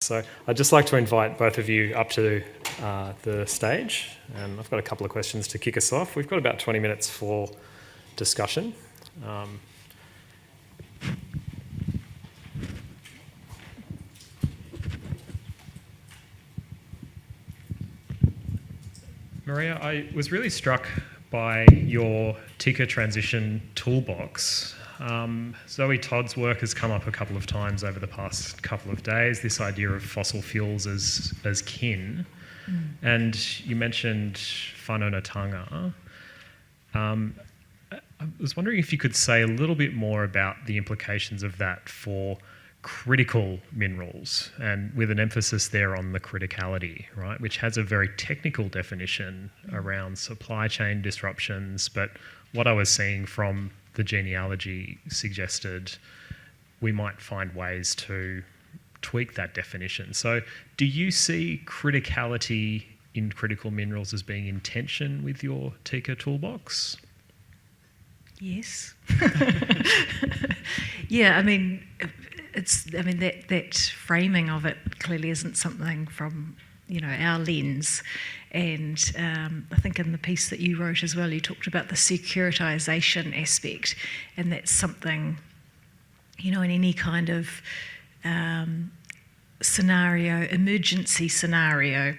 So I'd just like to invite both of you up to the stage, and I've got a couple of questions to kick us off. We've got about 20 minutes for discussion. Maria, I was really struck by your Tika transition toolbox. Zoe Todd's work has come up a couple of times over the past couple of days, this idea of fossil fuels as kin. And you mentioned whanonatanga. I was wondering if you could say a little bit more about the implications of that for critical minerals, and with an emphasis there on the criticality, right, which has a very technical definition around supply chain disruptions. But what I was seeing from the genealogy suggested we might find ways to tweak that definition. So do you see criticality in critical minerals as being in tension with your Tika toolbox? Yes. Yeah, I mean, that framing of it clearly isn't something from, our lens. And I think in the piece that you wrote as well, you talked about the securitisation aspect, and that's something, in any kind of emergency scenario,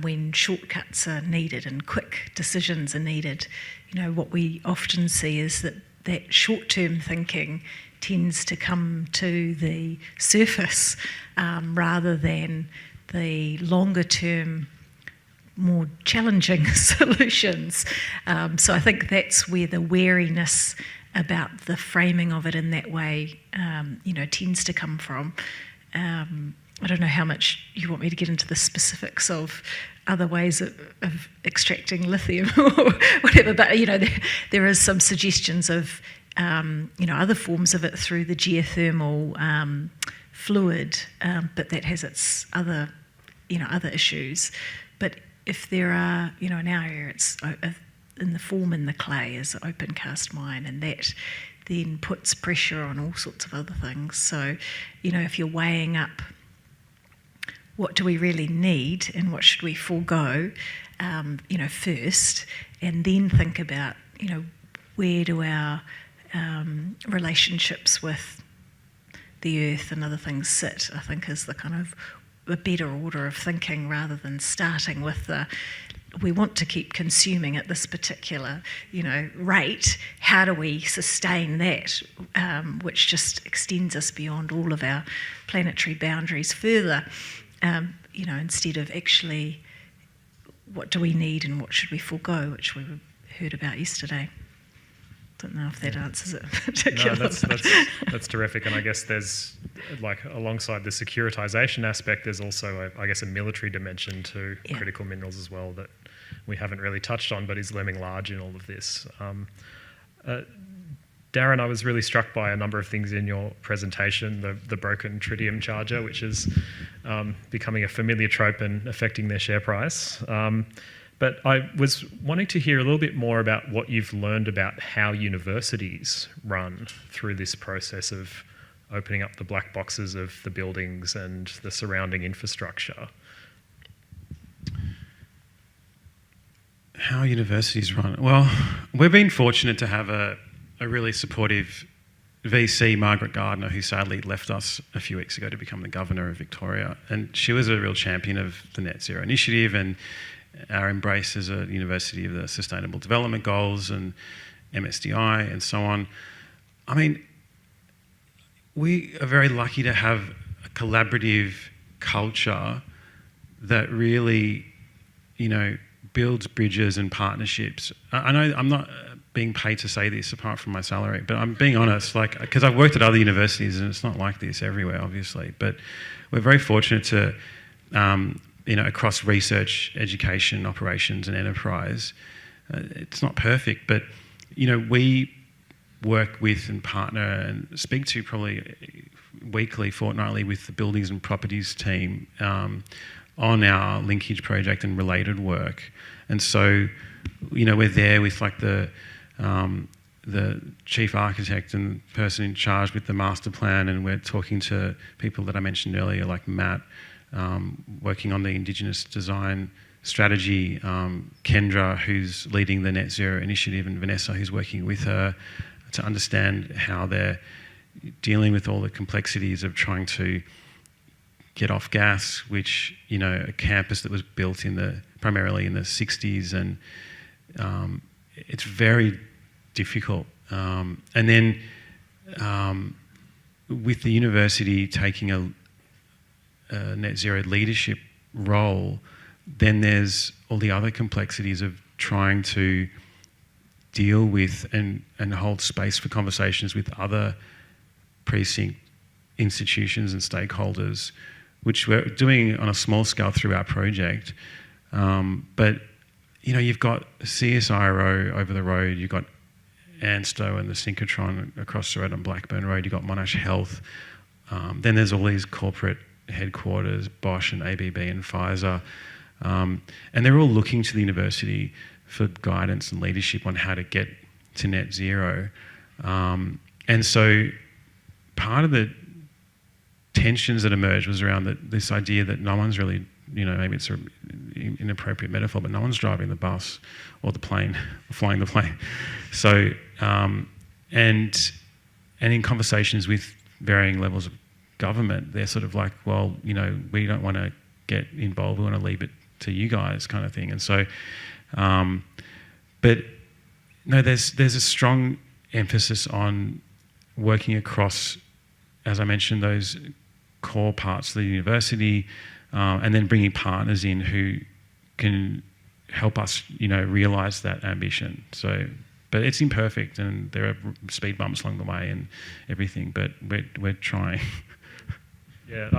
when shortcuts are needed and quick decisions are needed, what we often see is that short-term thinking tends to come to the surface rather than the longer-term, more challenging solutions. So I think that's where the wariness about the framing of it in that way, tends to come from. I don't know how much you want me to get into the specifics of other ways of extracting lithium or whatever, but there is some suggestions of other forms of it through the geothermal fluid, but that has its other issues. But if there are, in our area, it's in the form in the clay as an open cast mine, and that then puts pressure on all sorts of other things. So, if you're weighing up what do we really need and what should we forego, first, and then think about, where do our relationships with the earth and other things sit, I think is the kind of a better order of thinking, rather than starting with we want to keep consuming at this particular, rate. How do we sustain that, which just extends us beyond all of our planetary boundaries further, instead of actually what do we need and what should we forego, which we heard about yesterday. Don't know if that answers it particularly. No, that's terrific. And I guess there's, alongside the securitization aspect, there's also, a military dimension to critical minerals as well that we haven't really touched on, but is looming large in all of this. Darren, I was really struck by a number of things in your presentation, the broken tritium charger, which is becoming a familiar trope and affecting their share price. But I was wanting to hear a little bit more about what you've learned about how universities run through this process of opening up the black boxes of the buildings and the surrounding infrastructure. How universities run? Well, we've been fortunate to have a really supportive VC, Margaret Gardner, who sadly left us a few weeks ago to become the Governor of Victoria. And she was a real champion of the Net Zero Initiative and our embrace as a university of the Sustainable Development Goals and MSDI and so on. I mean, we are very lucky to have a collaborative culture that really, builds bridges and partnerships. I know I'm not being paid to say this apart from my salary, but I'm being honest, because I've worked at other universities and it's not like this everywhere, obviously. But we're very fortunate to, across research, education, operations and enterprise. It's not perfect, but, we work with and partner and speak to probably weekly, fortnightly with the buildings and properties team on our linkage project and related work. And so, we're there with the the chief architect and person in charge with the master plan, and we're talking to people that I mentioned earlier, like Matt, working on the Indigenous design strategy, Kendra, who's leading the Net Zero initiative, and Vanessa, who's working with her to understand how they're dealing with all the complexities of trying to get off gas, which, you know, a campus that was built primarily in the 60s, and it's very difficult. And then with the university taking a net zero leadership role, then there's all the other complexities of trying to deal with and hold space for conversations with other precinct institutions and stakeholders, which we're doing on a small scale through our project. But, you know, you've got CSIRO over the road, you've got ANSTO and the synchrotron across the road on Blackburn Road, you've got Monash Health, then there's all these corporate headquarters, Bosch and ABB and Pfizer, and they're all looking to the university for guidance and leadership on how to get to net zero. And so part of the tensions that emerged was around this idea that no one's really, you know, maybe it's an inappropriate metaphor, but no one's driving the bus or the plane or flying the plane. So, and in conversations with varying levels of government, they're sort of like, well, you know, we don't want to get involved, we want to leave it to you guys, kind of thing. And so, but no, there's a strong emphasis on working across, as I mentioned, those core parts of the university, and then bringing partners in who can help us, you know, realise that ambition. So, but it's imperfect, and there are speed bumps along the way and everything, but we're trying. Yeah,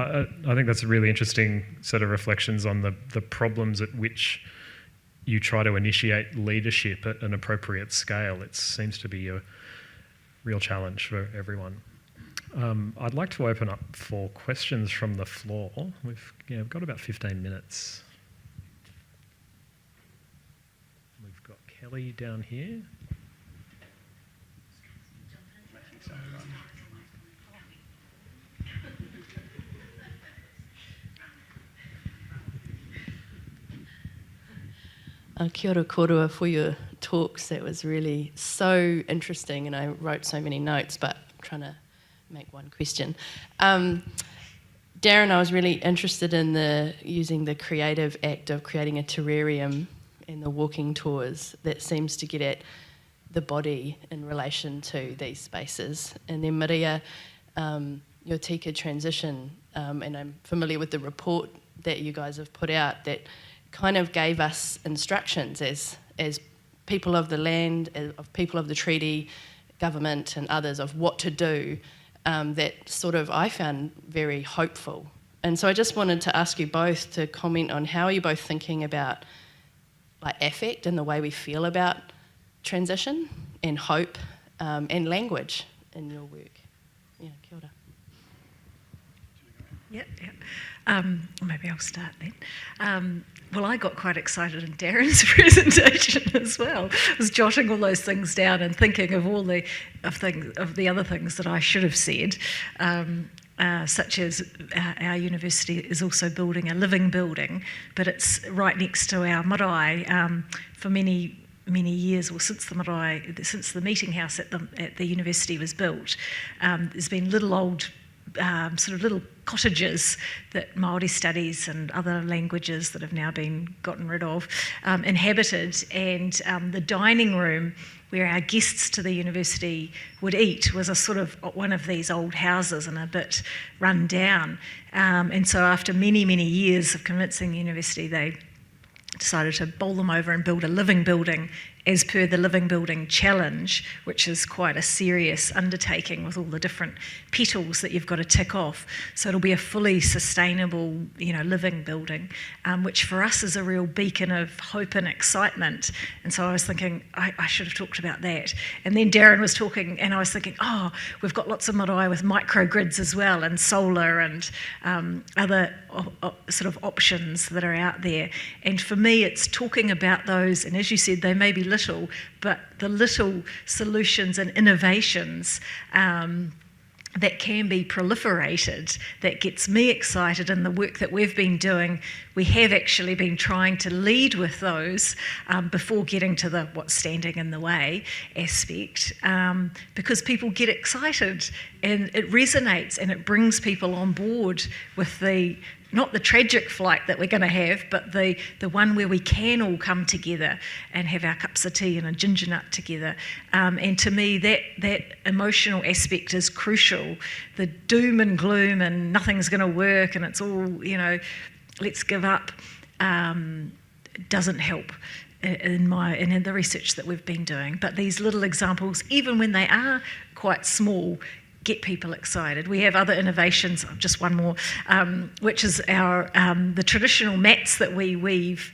I think that's a really interesting set of reflections on the problems at which you try to initiate leadership at an appropriate scale. It seems to be a real challenge for everyone. I'd like to open up for questions from the floor. We've got about 15 minutes. We've got Kelly down here. Kia ora kōrua for your talks. That was really so interesting, and I wrote so many notes, but I'm trying to make one question. Darren, I was really interested in using the creative act of creating a terrarium and the walking tours that seems to get at the body in relation to these spaces. And then Maria, your tika transition, and I'm familiar with the report that you guys have put out that kind of gave us instructions as people of the land, of people of the treaty, government and others, of what to do, that sort of I found very hopeful. And so I just wanted to ask you both to comment on how are you both thinking about like affect and the way we feel about transition and hope and language in your work. Yeah, kia ora. Yeah. Maybe I'll start then. Well, I got quite excited in Darren's presentation as well. I was jotting all those things down and thinking of all the other things that I should have said, such as our university is also building a living building, but it's right next to our marae. For many years, or since the meeting house at the university was built, there's been little old sort of little cottages that Māori studies and other languages that have now been gotten rid of inhabited, and the dining room where our guests to the university would eat was a sort of one of these old houses and a bit run down. And so after many years of convincing the university, they decided to bowl them over and build a living building as per the Living Building Challenge, which is quite a serious undertaking with all the different petals that you've got to tick off. So it'll be a fully sustainable, living building, which for us is a real beacon of hope and excitement. And so I was thinking, I should have talked about that. And then Darren was talking, and I was thinking, we've got lots of marae with microgrids as well, and solar and other sort of options that are out there. And for me, it's talking about those, and as you said, they may be little, but the little solutions and innovations that can be proliferated, that gets me excited in the work that we've been doing. We have actually been trying to lead with those before getting to the what's standing in the way aspect, because people get excited and it resonates and it brings people on board with not the tragic flight that we're going to have, but the one where we can all come together and have our cups of tea and a ginger nut together. And to me, that emotional aspect is crucial. The doom and gloom and nothing's going to work and it's all, let's give up, doesn't help in the research that we've been doing. But these little examples, even when they are quite small, get people excited. We have other innovations, just one more, which is the traditional mats that we weave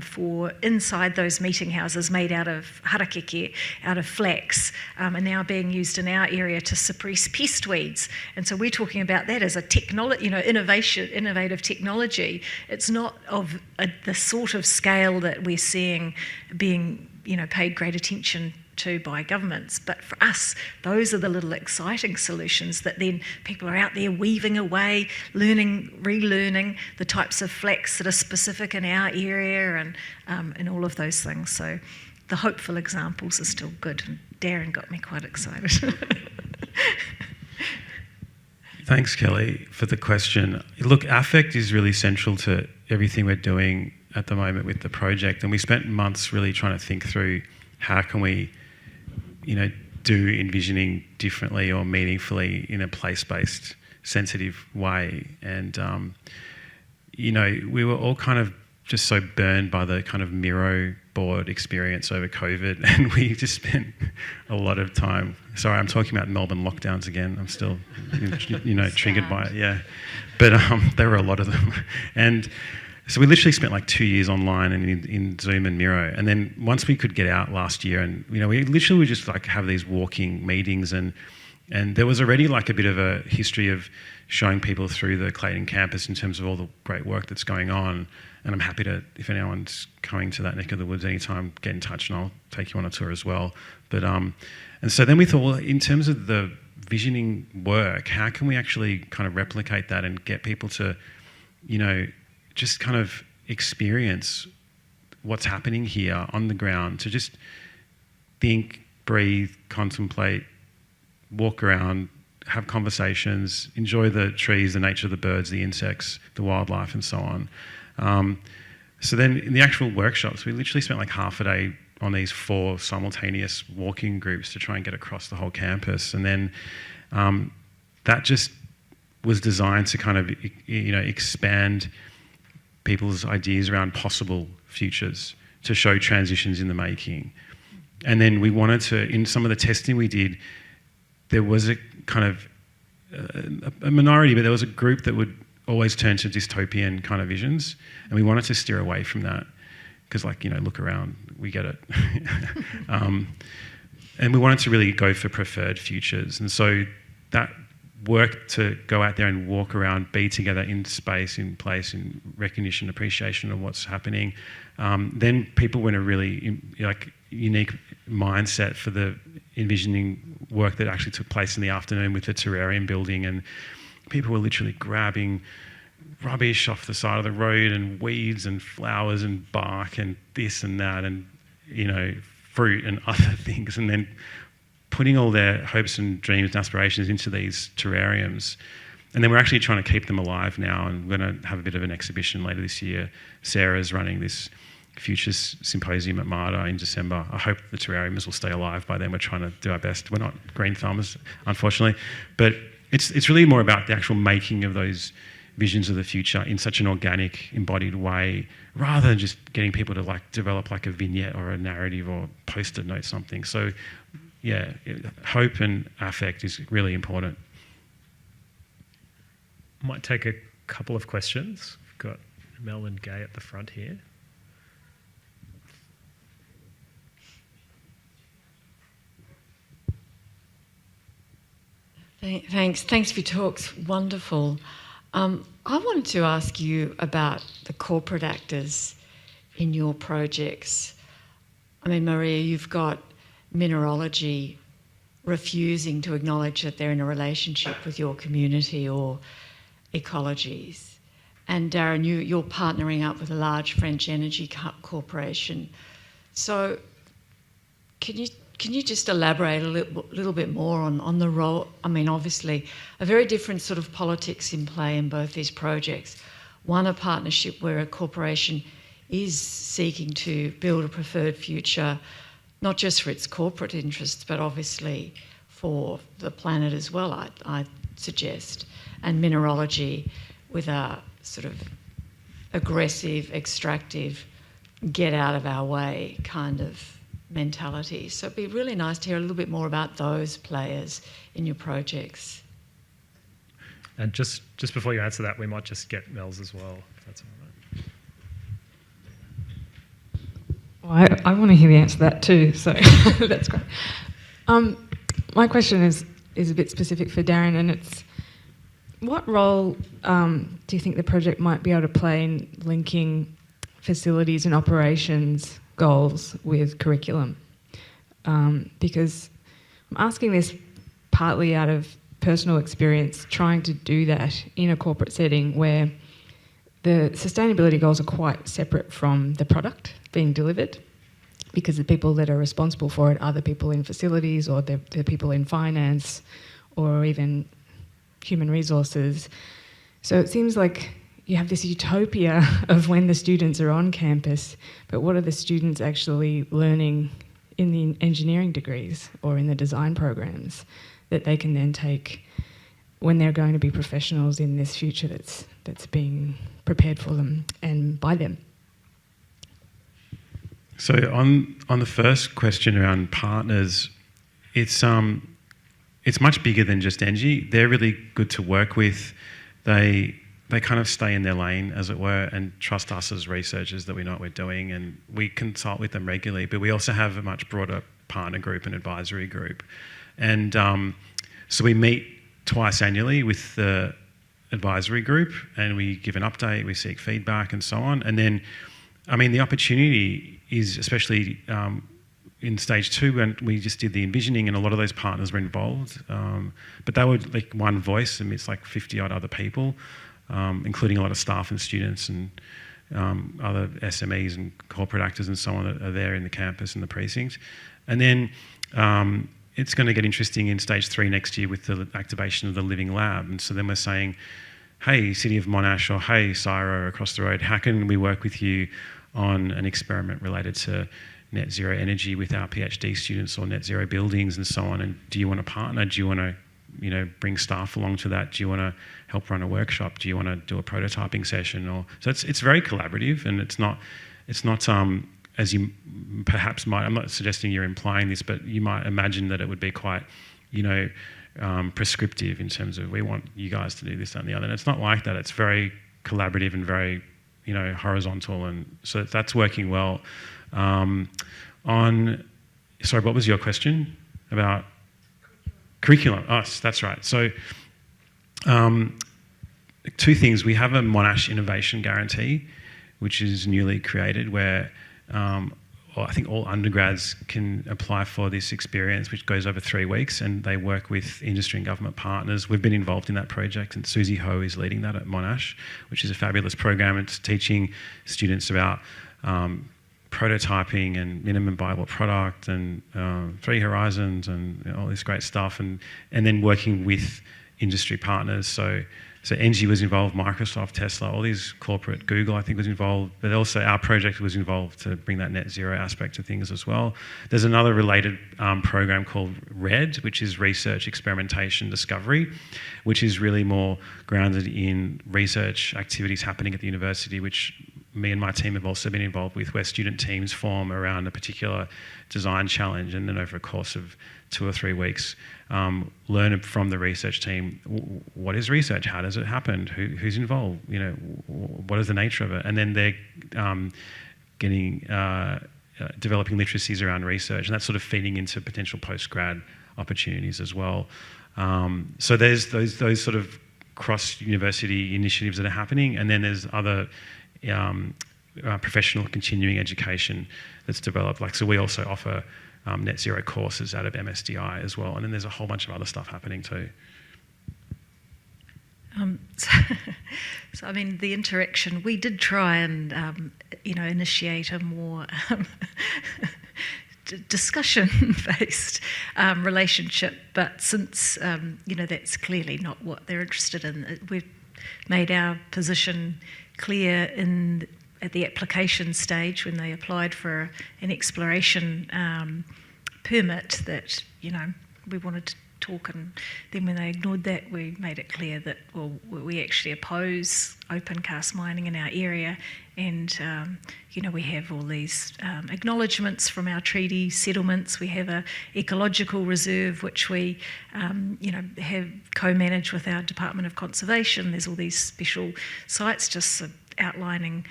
for inside those meeting houses made out of harakeke, out of flax, are now being used in our area to suppress pest weeds. And so we're talking about that as a technology, innovative technology. It's not of the sort of scale that we're seeing being, paid great attention to by governments, but for us those are the little exciting solutions that then people are out there weaving away, relearning the types of flax that are specific in our area and all of those things. So the hopeful examples are still good, and Darren got me quite excited. Thanks, Kelly, for the question. Look, affect is really central to everything we're doing at the moment with the project, and we spent months really trying to think through how can we do envisioning differently or meaningfully in a place-based, sensitive way. And, we were all kind of just so burned by the kind of Miro board experience over COVID, and we just spent a lot of time. Sorry, I'm talking about Melbourne lockdowns again. I'm still, triggered by it, yeah. But there were a lot of them. And so we literally spent like 2 years online and in Zoom and Miro. And then once we could get out last year and, we literally would just like have these walking meetings and there was already like a bit of a history of showing people through the Clayton campus in terms of all the great work that's going on. And I'm happy to, if anyone's coming to that neck of the woods anytime, get in touch and I'll take you on a tour as well. But, and so then we thought, well, in terms of the visioning work, how can we actually kind of replicate that and get people to, just kind of experience what's happening here on the ground, to just think, breathe, contemplate, walk around, have conversations, enjoy the trees, the nature of the birds, the insects, the wildlife and so on. So then in the actual workshops, we literally spent like half a day on these 4 simultaneous walking groups to try and get across the whole campus. And then that just was designed to kind of, expand people's ideas around possible futures, to show transitions in the making. And then we wanted to, in some of the testing we did, there was a kind of a minority, but there was a group that would always turn to dystopian kind of visions, and we wanted to steer away from that because, look around, we get it. And we wanted to really go for preferred futures, and so that work to go out there and walk around, be together in space, in place, in recognition, appreciation of what's happening. Then people were in a really unique mindset for the envisioning work that actually took place in the afternoon with the terrarium building, and people were literally grabbing rubbish off the side of the road and weeds and flowers and bark and this and that and fruit and other things, and then putting all their hopes and dreams and aspirations into these terrariums. And then we're actually trying to keep them alive now, and we're going to have a bit of an exhibition later this year. Sarah's running this Futures Symposium at Maldhan in December. I hope the terrariums will stay alive by then. We're trying to do our best. We're not green thumbers, unfortunately. But it's really more about the actual making of those visions of the future in such an organic, embodied way, rather than just getting people to develop a vignette or a narrative or post-it note something. So yeah, hope and affect is really important. Might take a couple of questions. We've got Mel and Gay at the front here. Thanks for your talks. Wonderful. I wanted to ask you about the corporate actors in your projects. I mean, Maria, you've got mineralogy refusing to acknowledge that they're in a relationship with your community or ecologies. And Darren, you're partnering up with a large French energy corporation. So can you just elaborate a little bit more on the role? I mean, obviously, a very different sort of politics in play in both these projects. One, a partnership where a corporation is seeking to build a preferred future, not just for its corporate interests, but obviously for the planet as well, I suggest. And mineralogy with a sort of aggressive, extractive, get out of our way kind of mentality. So it'd be really nice to hear a little bit more about those players in your projects. And just before you answer that, we might just get Mel's as well, if that's all right. Well, I want to hear the answer to that too, so that's great. My question is a bit specific for Darren, and it's, what role do you think the project might be able to play in linking facilities and operations goals with curriculum? Because I'm asking this partly out of personal experience trying to do that in a corporate setting where the sustainability goals are quite separate from the product being delivered, because the people that are responsible for it are the people in facilities or the people in finance or even human resources. So it seems like you have this utopia of when the students are on campus, but what are the students actually learning in the engineering degrees or in the design programs that they can then take when they're going to be professionals in this future that's being prepared for them and by them? So on the first question around partners, it's much bigger than just Engie. They're really good to work with. They kind of stay in their lane, as it were, and trust us as researchers that we know what we're doing, and we consult with them regularly. But we also have a much broader partner group and advisory group. And so we meet twice annually with the advisory group, and we give an update, we seek feedback and so on. And then, I mean, the opportunity is, especially in stage 2, when we just did the envisioning and a lot of those partners were involved, but they were like one voice amidst like 50 odd other people, including a lot of staff and students and other SMEs and corporate actors and so on that are there in the campus and the precinct. And then it's going to get interesting in stage 3 next year with the activation of the Living Lab. And so then we're saying, hey, City of Monash, or hey, Syro across the road, how can we work with you on an experiment related to net zero energy with our PhD students, or net zero buildings and so on? And do you want to partner? Do you want to bring staff along to that? Do you want to help run a workshop? Do you want to do a prototyping session? Or so it's very collaborative, and it's not as you perhaps might, I'm not suggesting you're implying this, but you might imagine that it would be quite, prescriptive in terms of, we want you guys to do this, that and the other. And it's not like that. It's very collaborative and very, horizontal. And so that's working well. Sorry, what was your question about? Curriculum. Oh, that's right. So 2 things. We have a Monash Innovation Guarantee, which is newly created, where I think all undergrads can apply for this experience, which goes over 3 weeks, and they work with industry and government partners. We've been involved in that project, and Susie Ho is leading that at Monash, which is a fabulous program. It's teaching students about prototyping and minimum viable product and 3 horizons and all this great stuff, and then working with industry partners. So Engie was involved, Microsoft, Tesla, all these corporate, Google I think was involved, but also our project was involved to bring that net zero aspect to things as well. There's another related program called RED, which is Research, Experimentation, Discovery, which is really more grounded in research activities happening at the university, which me and my team have also been involved with, where student teams form around a particular design challenge, and then over a course of 2 or 3 weeks, learn from the research team, what is research, how does it happen, who's involved, what is the nature of it, and then they're developing literacies around research, and that's sort of feeding into potential post-grad opportunities as well. So there's those sort of cross-university initiatives that are happening, and then there's other professional continuing education that's developed. So we also offer net zero courses out of MSDI as well, and then there's a whole bunch of other stuff happening too. So I mean, the interaction, we did try and, initiate a more discussion-based relationship, but since, that's clearly not what they're interested in, we've made our position clear at the application stage when they applied for an exploration permit that, we wanted to talk, and then when they ignored that, we made it clear that, we actually oppose open cast mining in our area, and we have all these acknowledgements from our treaty settlements. We have a ecological reserve which we have co-managed with our Department of Conservation. There's all these special sites just outlining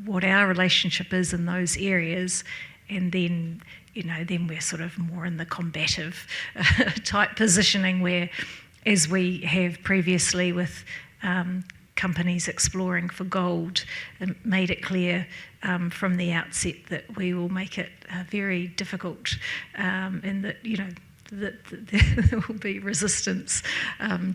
what our relationship is in those areas, and then then we're sort of more in the combative type positioning, where, as we have previously with companies exploring for gold, and made it clear from the outset that we will make it very difficult, and that that there will be resistance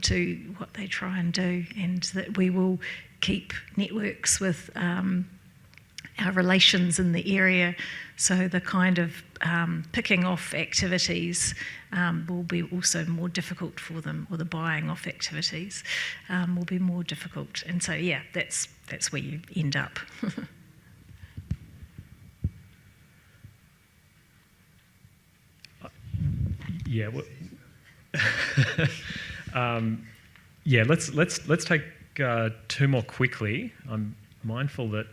to what they try and do, and that we will keep networks with our relations in the area, so the kind of picking off activities will be also more difficult for them, or the buying off activities will be more difficult. And so, that's where you end up. Let's take two more quickly. I'm mindful that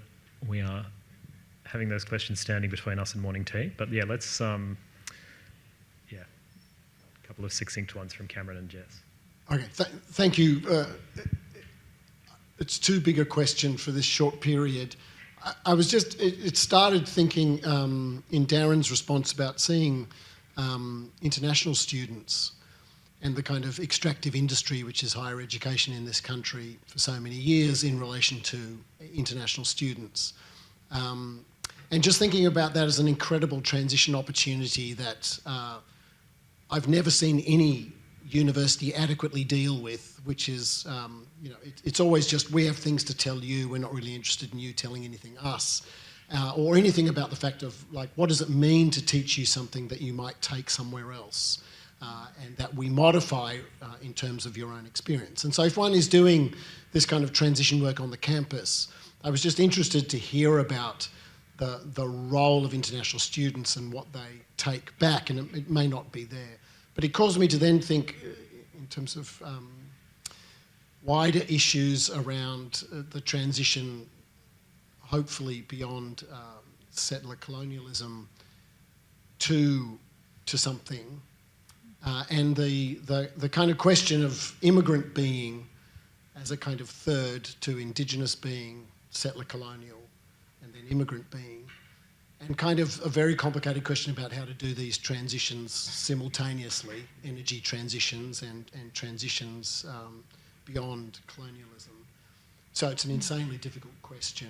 we are having those questions standing between us and morning tea, but let's a couple of succinct ones from Cameron and Jess. Okay, thank you. It's too big a question for this short period. I was just, it started thinking in Darren's response about seeing international students and the kind of extractive industry which is higher education in this country for so many years in relation to international students. And just thinking about that as an incredible transition opportunity that I've never seen any university adequately deal with, which is, it's always just, we have things to tell you, we're not really interested in you telling anything us, or anything about the fact of, what does it mean to teach you something that you might take somewhere else, and that we modify in terms of your own experience. And so if one is doing this kind of transition work on the campus, I was just interested to hear about the role of international students and what they take back, and it may not be there. But it caused me to then think in terms of wider issues around the transition, hopefully beyond settler colonialism to something, and the kind of question of immigrant being as a kind of third to Indigenous being, settler colonial, and then immigrant being, and kind of a very complicated question about how to do these transitions simultaneously, energy transitions and transitions beyond colonialism. So it's an insanely difficult question.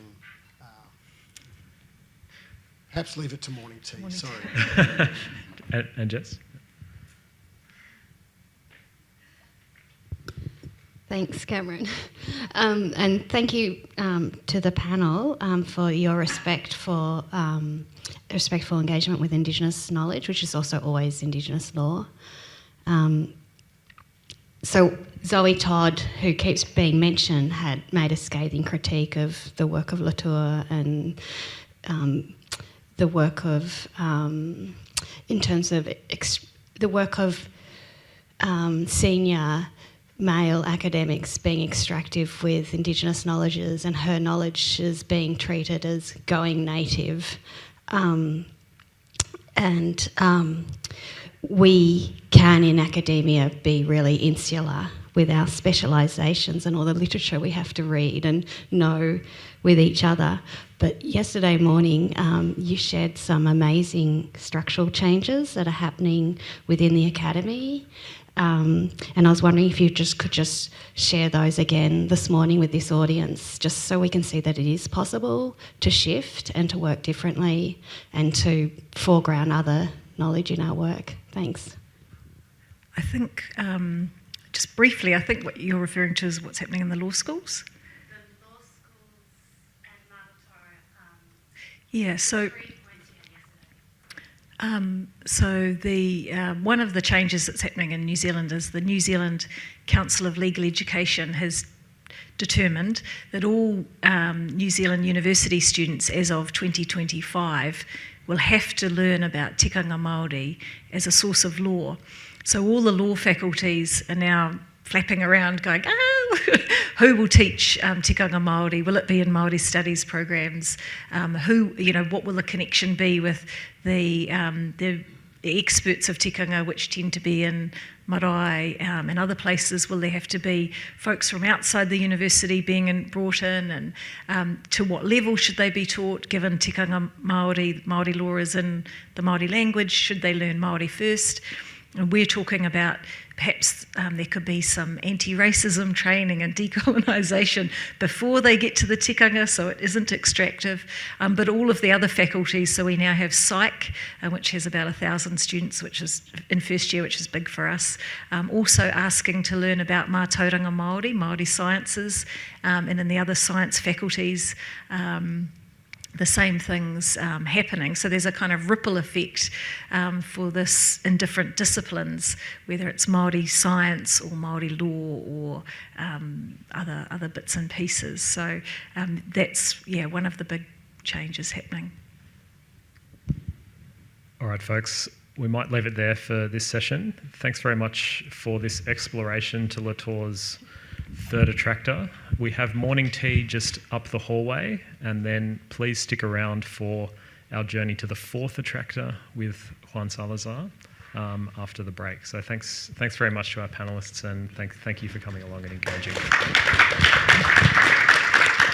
Perhaps leave it to morning tea, sorry. And Jess? Thanks, Cameron. And thank you to the panel for your respectful engagement with Indigenous knowledge, which is also always Indigenous law. So Zoe Todd, who keeps being mentioned, had made a scathing critique of the work of Latour and the work of, in terms of the work of senior male academics being extractive with Indigenous knowledges, and her knowledge is being treated as going native. We can, in academia, be really insular with our specialisations and all the literature we have to read and know with each other. But yesterday morning, you shared some amazing structural changes that are happening within the academy, And I was wondering if you could just share those again this morning with this audience, just so we can see that it is possible to shift and to work differently and to foreground other knowledge in our work. Thanks. I think, just briefly, I think what you're referring to is what's happening in the law schools. The law schools and Latour. Yeah, so the one of the changes that's happening in New Zealand is the New Zealand Council of Legal Education has determined that all New Zealand university students as of 2025 will have to learn about tikanga Māori as a source of law. So all the law faculties are now flapping around going, oh, who will teach tikanga Māori? Will it be in Māori studies programs? What will the connection be with the experts of tikanga, which tend to be in marae and other places? Will there have to be folks from outside the university being brought in? And to what level should they be taught, given tikanga Māori law is in the Māori language? Should they learn Māori first? And we're talking about perhaps there could be some anti-racism training and decolonisation before they get to the tikanga, so it isn't extractive. But all of the other faculties, so we now have psych, which has about 1,000 students, which is in first year, which is big for us. Also asking to learn about mātauranga Māori, Māori sciences, and in the other science faculties, the same things happening. So there's a kind of ripple effect for this in different disciplines, whether it's Māori science or Māori law or other bits and pieces. So that's one of the big changes happening. All right, folks, we might leave it there for this session. Thanks very much for this exploration to Latour's third attractor. We have morning tea just up the hallway, and then please stick around for our journey to the fourth attractor with Juan Salazar after the break. So thanks very much to our panellists, and thank you for coming along and engaging.